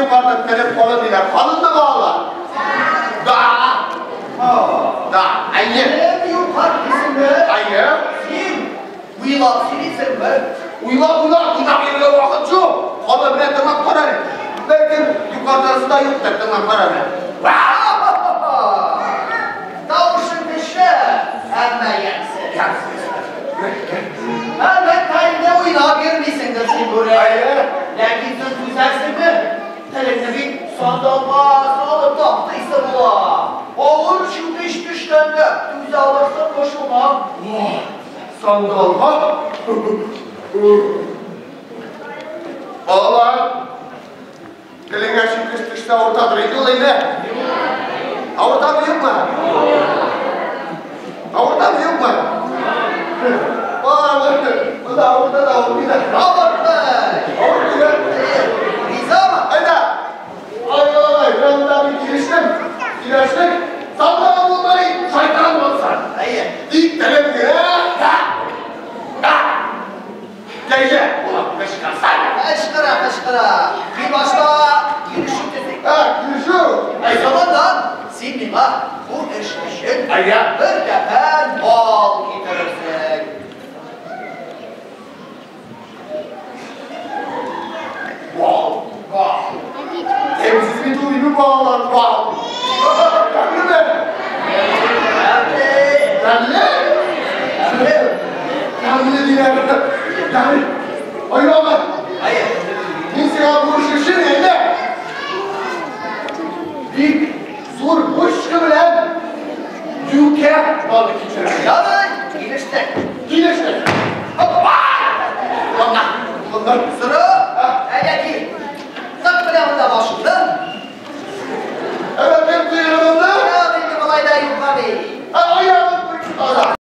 yukarıda telefonu diler. Kalın da bağlar. Da. Da. Ayı. Ne bir yukarıdasın be? Ayı. Kim? Uyla senisin be. Uyla yerine vakit yok. Ona bile tırnak para ne? Belki yukarıdası da yok da tırnak para ne? Tavuşun peşine. Hemen yaksın. Ben kayında uyla girmişsin de sen buraya. Ayı. Lakin sen güzelsin mi? Telefonu bir sandalma alıp da İstanbul'a. Oğul şu iş düşlerinde güzel alırsan koşulma. Sandal ha? Oğlan. Eline şu kışta ortadır. İdol eline. Orta mı yok mu? Orta mı yok mu? Bu da orta da orta da. Abartma. Orta da. Riza mı? Hayda. Ay. Ben daha bir giriştik. Sandal bulmayı şeytan olsan. Hayır. İlk telefonu. Gece. Ulan kışkırsan. Kaşkıra. Bir başta yürüyüşüm dedik. Yürüyüşü. O zamandan senin bu eşmişin Ayya. bir kefen bal getirirsin. Bal. Temsiz bir duyunu bağlar bal. Kanlı mı? Kanlı diler. Yani. Hayır ama. Hayır. İnsan konuşuşun elde. Bir sormuş kıvılan. Yüke balık içerir. Yarın giriştik. Gideşler. Hoppa! Ondan. Sıra